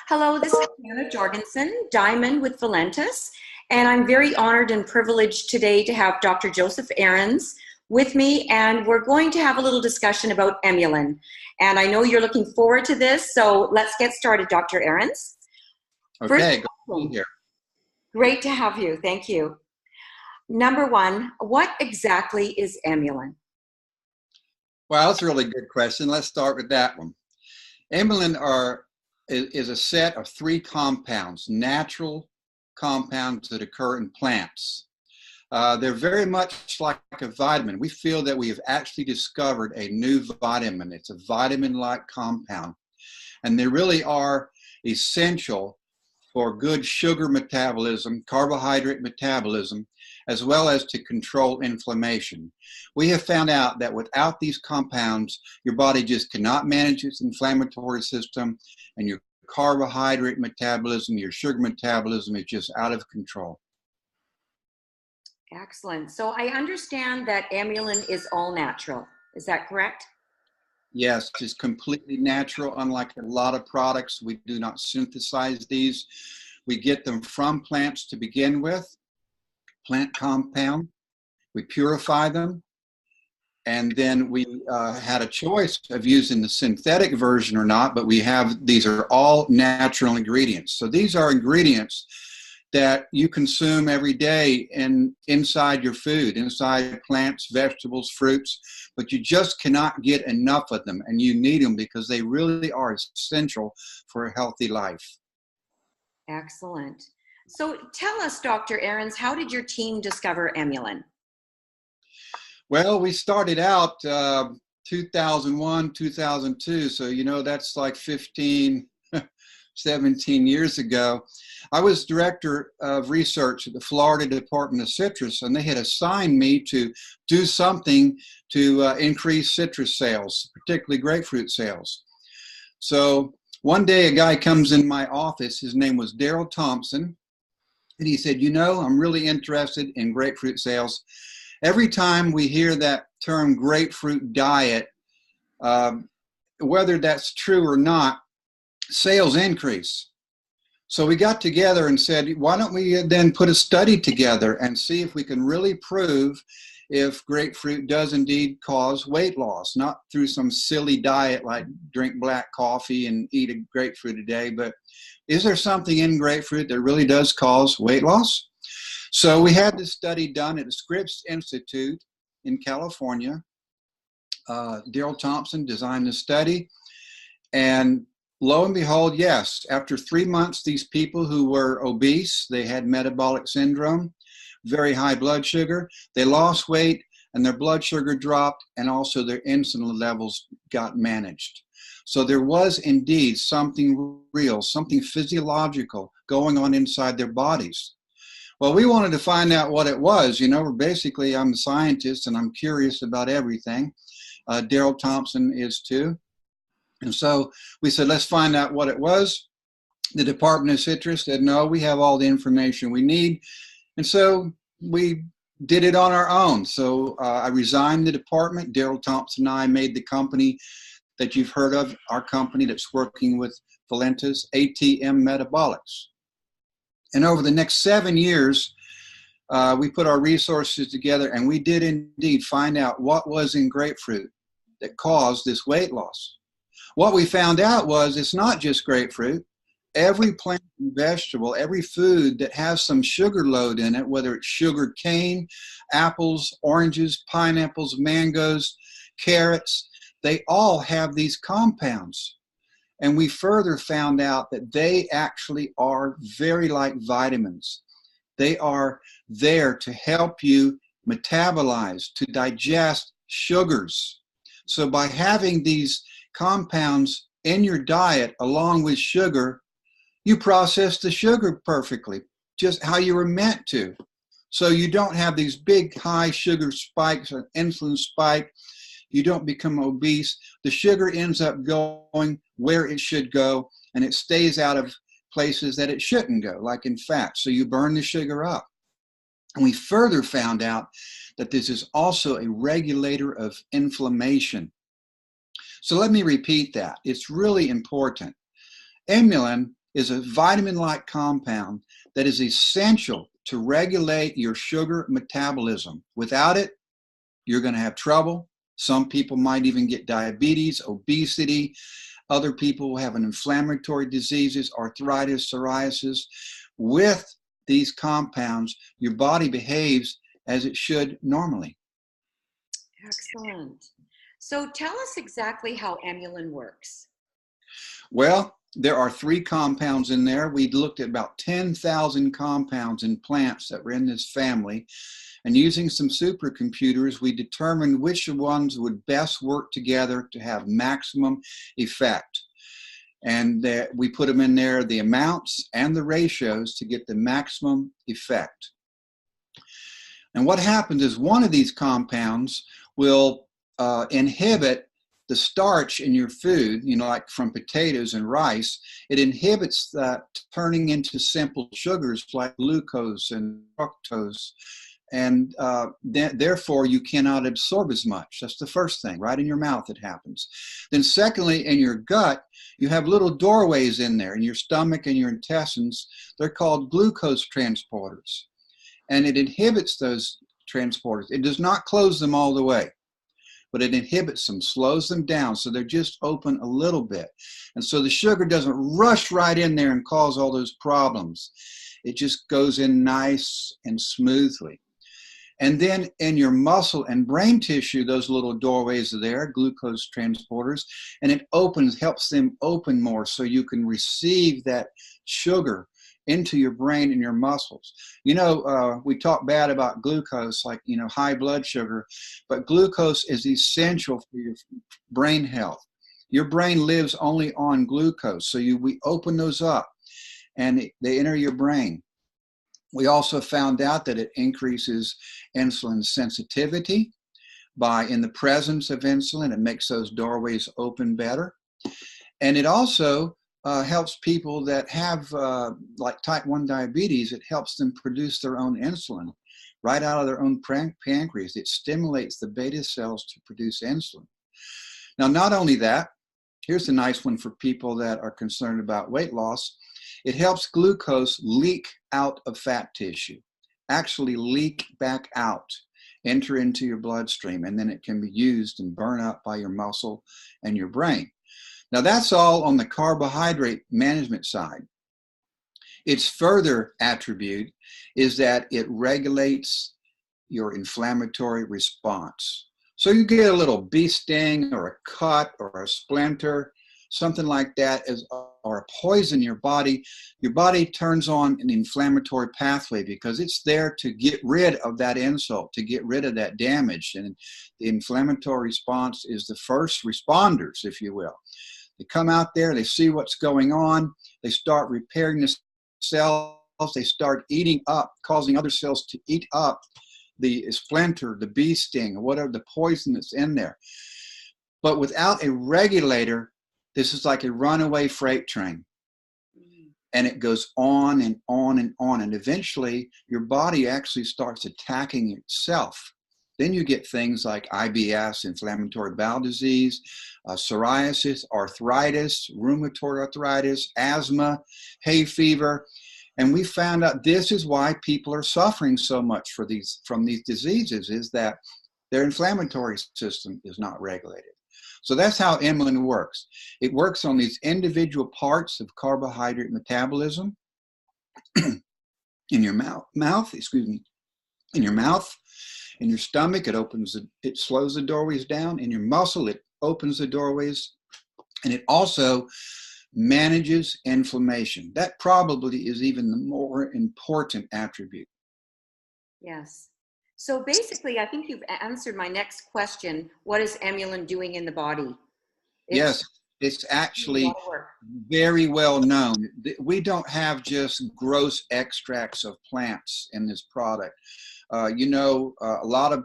Hello, this is Hannah Jorgensen, Diamond with Valentis, and I'm very honored and privileged today to have Dr. Joseph Ahrens with me, and we're going to have a little discussion about Emulin. And I know you're looking forward to this, so let's get started, Dr. Ahrens. Okay, good to be here. Great to have you, thank you. Number one, what exactly is Emulin? Well, that's a really good question. Let's start with that one. Emulin is a set of three compounds, natural compounds that occur in plants. They're very much like a vitamin. We feel that we have actually discovered a new vitamin. It's a vitamin-like compound, and they really are essential for good sugar metabolism, carbohydrate metabolism, as well as to control inflammation. We have found out that without these compounds, your body just cannot manage its inflammatory system, and your carbohydrate metabolism, your sugar metabolism is just out of control. Excellent. So I understand that Emulin is all natural. Is that correct? Yes, it's completely natural. Unlike a lot of products, we do not synthesize these. We get them from plants to begin with, plant compound. We purify them. And then we had a choice of using the synthetic version or not, but these are all natural ingredients. So these are ingredients that you consume every day inside your food, inside plants, vegetables, fruits, but you just cannot get enough of them, and you need them because they really are essential for a healthy life. Excellent. So tell us, Dr. Ahrens, how did your team discover Emulin? Well, we started out 2001, 2002, so that's like 15, 17 years ago. I was director of research at the Florida Department of Citrus, and they had assigned me to do something to increase citrus sales, particularly grapefruit sales. So one day a guy comes in my office, his name was Daryl Thompson, and he said, I'm really interested in grapefruit sales. Every time we hear that term grapefruit diet, whether that's true or not, sales increase. So we got together and said, why don't we then put a study together and see if we can really prove if grapefruit does indeed cause weight loss, not through some silly diet like drink black coffee and eat a grapefruit a day, but is there something in grapefruit that really does cause weight loss? So we had this study done at the Scripps Institute in California. Daryl Thompson designed the study, and lo and behold, yes, after 3 months, these people who were obese, they had metabolic syndrome, very high blood sugar, they lost weight and their blood sugar dropped, and also their insulin levels got managed. So there was indeed something real, something physiological going on inside their bodies. Well, we wanted to find out what it was. Basically, I'm a scientist and I'm curious about everything. Daryl Thompson is too. And so we said, let's find out what it was. The Department of Citrus said, no, we have all the information we need. And so we did it on our own. So I resigned the department. Daryl Thompson and I made the company that you've heard of, our company that's working with Valentis, ATM Metabolics. And over the next 7 years, we put our resources together, and we did indeed find out what was in grapefruit that caused this weight loss. What we found out was it's not just grapefruit. Every plant and vegetable, every food that has some sugar load in it, whether it's sugar cane, apples, oranges, pineapples, mangoes, carrots, they all have these compounds. And we further found out that they actually are very like vitamins. They are there to help you metabolize, to digest sugars. So by having these compounds in your diet along with sugar, you process the sugar perfectly, just how you were meant to. So you don't have these big high sugar spikes or insulin spike. You don't become obese. The sugar ends up going where it should go, and it stays out of places that it shouldn't go, like in fat. So you burn the sugar up. And we further found out that this is also a regulator of inflammation. So let me repeat that. It's really important. Emulin is a vitamin-like compound that is essential to regulate your sugar metabolism. Without it, you're going to have trouble. Some people might even get diabetes, obesity. Other people will have inflammatory diseases, arthritis, psoriasis. With these compounds, your body behaves as it should normally. Excellent. So tell us exactly how Emulin works. Well, there are 3 compounds in there. We looked at about 10,000 compounds in plants that were in this family. And using some supercomputers, we determined which ones would best work together to have maximum effect. And we put them in there, the amounts and the ratios, to get the maximum effect. And what happens is one of these compounds will inhibit the starch in your food, you know, like from potatoes and rice. It inhibits that turning into simple sugars like glucose and fructose. And therefore, you cannot absorb as much. That's the first thing. Right in your mouth it happens. Then secondly, in your gut, you have little doorways in there, in your stomach and your intestines. They're called glucose transporters. And it inhibits those transporters. It does not close them all the way, but it inhibits them, slows them down, so they're just open a little bit. And so the sugar doesn't rush right in there and cause all those problems. It just goes in nice and smoothly. And then in your muscle and brain tissue, those little doorways are there, glucose transporters, and it helps them open more so you can receive that sugar into your brain and your muscles. You know, we talk bad about glucose, like, you know, high blood sugar, but glucose is essential for your brain health. Your brain lives only on glucose, so we open those up and they enter your brain. We also found out that it increases insulin sensitivity in the presence of insulin. It makes those doorways open better. And it also helps people that have like type 1 diabetes. It helps them produce their own insulin right out of their own pancreas. It stimulates the beta cells to produce insulin. Now, not only that, here's a nice one for people that are concerned about weight loss. It helps glucose leak out of fat tissue, actually leak back out, enter into your bloodstream, and then it can be used and burn up by your muscle and your brain. Now, that's all on the carbohydrate management side. Its further attribute is that it regulates your inflammatory response. So you get a little bee sting or a cut or a splinter, something like that, or a poison in your body turns on an inflammatory pathway because it's there to get rid of that insult, to get rid of that damage. And the inflammatory response is the first responders, if you will. They come out there, they see what's going on, they start repairing the cells, they start eating up, causing other cells to eat up the splinter, the bee sting, or whatever the poison that's in there. But without a regulator, this is like a runaway freight train. And it goes on and on and on. And eventually, your body actually starts attacking itself. Then you get things like IBS, inflammatory bowel disease, psoriasis, arthritis, rheumatoid arthritis, asthma, hay fever. And we found out this is why people are suffering so much from these diseases, is that their inflammatory system is not regulated. So that's how Emulin works. It works on these individual parts of carbohydrate metabolism in your mouth, in your mouth, in your stomach. It slows the doorways down. In your muscle, it opens the doorways, and it also manages inflammation. That probably is even the more important attribute. Yes. So basically, I think you've answered my next question. What is Emulin doing in the body? Yes, it's actually very well known. We don't have just gross extracts of plants in this product. You know, a lot of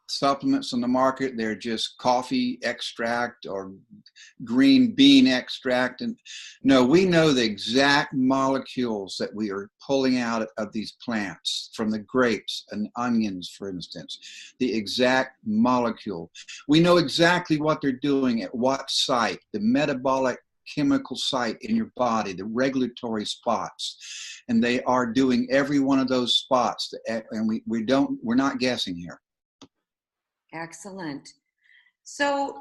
supplements on the market, they're just coffee extract or green bean extract. And no, we know the exact molecules that we are pulling out of these plants, from the grapes and onions, for instance, the exact molecule. We know exactly what they're doing at what site, the metabolic chemical site in your body, the regulatory spots. And they are doing every one of those spots. And we're not guessing here. Excellent. So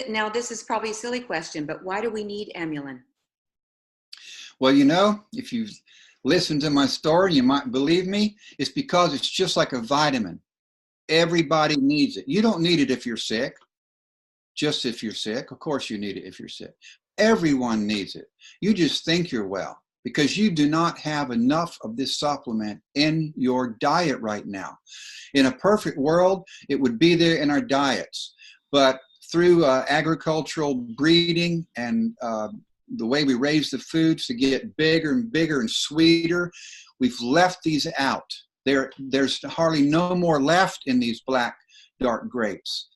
now this is probably a silly question, but why do we need Emulin? Well, if you've listened to my story, you might believe me. It's because it's just like a vitamin. Everybody needs it. You don't need it if you're sick. Just if you're sick. Of course you need it if you're sick. Everyone needs it. You just think you're well because you do not have enough of this supplement in your diet right now. In a perfect world, it would be there in our diets. But through agricultural breeding and the way we raise the foods to get bigger and bigger and sweeter, we've left these out. There's hardly no more left in these black, dark grapes.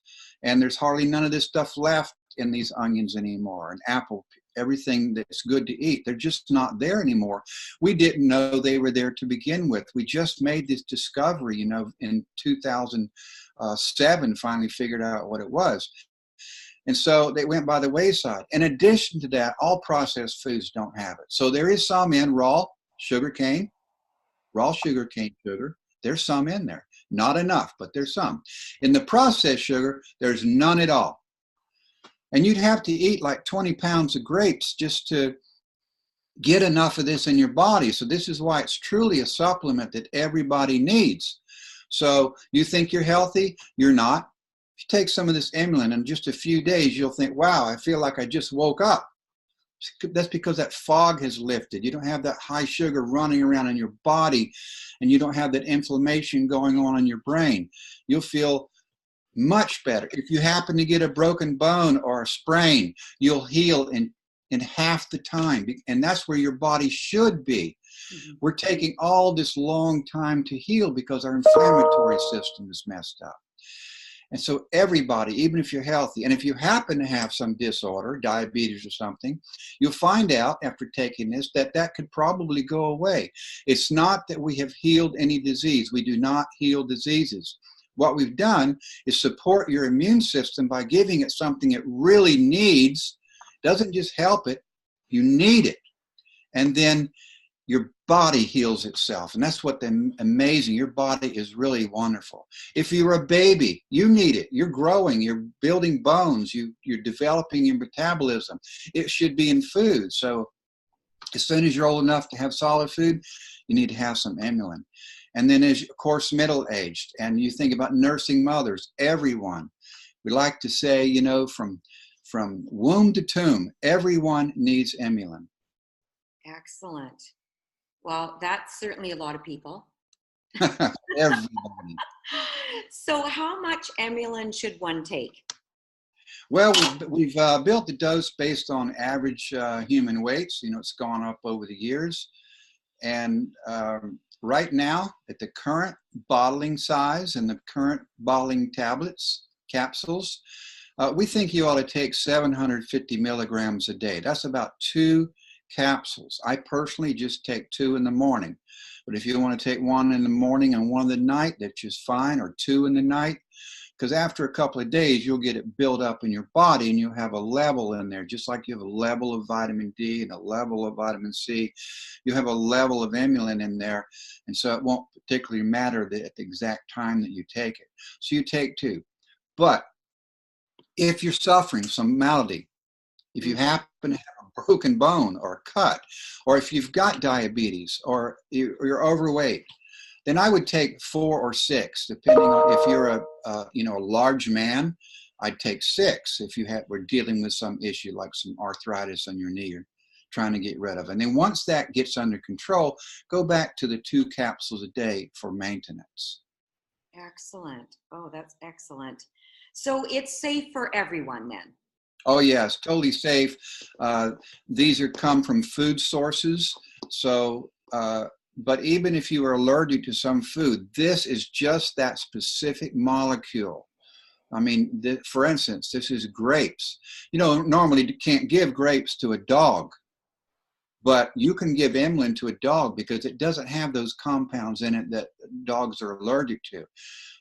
And there's hardly none of this stuff left in these onions anymore, and apple, everything that's good to eat. They're just not there anymore. We didn't know they were there to begin with. We just made this discovery, in 2007, finally figured out what it was. And so they went by the wayside. In addition to that, all processed foods don't have it. So there is some in raw sugar cane sugar. There's some in there. Not enough, but there's some. In the processed sugar, there's none at all. And you'd have to eat like 20 pounds of grapes just to get enough of this in your body. So this is why it's truly a supplement that everybody needs. So you think you're healthy? You're not. If you take some of this Emulin in just a few days, you'll think, wow, I feel like I just woke up. That's because that fog has lifted. You don't have that high sugar running around in your body, and you don't have that inflammation going on in your brain. You'll feel much better. If you happen to get a broken bone or a sprain, you'll heal in half the time. And that's where your body should be. Mm-hmm. We're taking all this long time to heal because our inflammatory system is messed up. And so everybody, even if you're healthy, and if you happen to have some disorder, diabetes or something, you'll find out after taking this that could probably go away. It's not that we have healed any disease. We do not heal diseases. What we've done is support your immune system by giving it something it really needs. Doesn't just help it, you need it. And then your body heals itself. And that's what's amazing. Your body is really wonderful. If you're a baby, you need it. You're growing, you're building bones, you're developing your metabolism. It should be in food. So as soon as you're old enough to have solid food, you need to have some Emulin. And then as, of course, middle-aged, and you think about nursing mothers, everyone. We like to say, from womb to tomb, everyone needs Emulin. Excellent. Well, that's certainly a lot of people. Everybody. So how much Emulin should one take? Well, we've built the dose based on average human weights. It's gone up over the years. And right now, at the current bottling size and the current bottling capsules, we think you ought to take 750 milligrams a day. That's about 2 capsules. I personally just take 2 in the morning. But if you want to take 1 in the morning and 1 in the night, that's just fine, or 2 in the night. Because after a couple of days, you'll get it built up in your body and you'll have a level in there, just like you have a level of vitamin D and a level of vitamin C. You have a level of Emulin in there. And so it won't particularly matter at the exact time that you take it. So you take 2. But if you're suffering some malady, if you happen to have a broken bone or a cut, or if you've got diabetes or you're overweight, then I would take 4 or 6, depending on if you're a large man. I'd take 6 if we're dealing with some issue like some arthritis on your knee you're trying to get rid of. And then once that gets under control, go back to the 2 capsules a day for maintenance. Excellent. Oh, that's excellent. So it's safe for everyone then? Oh, yes, totally safe. These come from food sources. So, but even if you are allergic to some food, this is just that specific molecule. I mean, for instance, this is grapes. Normally you can't give grapes to a dog, but you can give Emulin to a dog because it doesn't have those compounds in it that dogs are allergic to.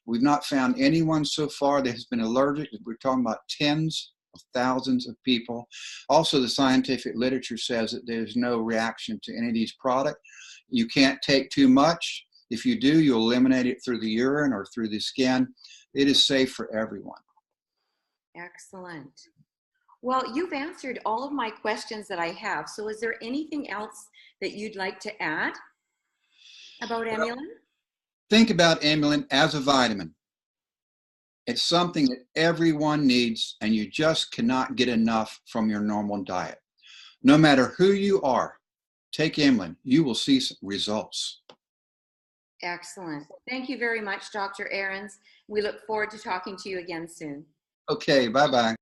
We've not found anyone so far that has been allergic. We're talking about tens thousands of people. Also, the scientific literature says that there's no reaction to any of these products. You can't take too much. If you do, you'll eliminate it through the urine or through the skin. It is safe for everyone. Excellent. Well, you've answered all of my questions that I have. So is there anything else that you'd like to add about Emulin? Think about Emulin as a vitamin. It's something that everyone needs, and you just cannot get enough from your normal diet. No matter who you are, take Emulin. You will see results. Excellent. Thank you very much, Dr. Ahrens. We look forward to talking to you again soon. Okay, bye-bye.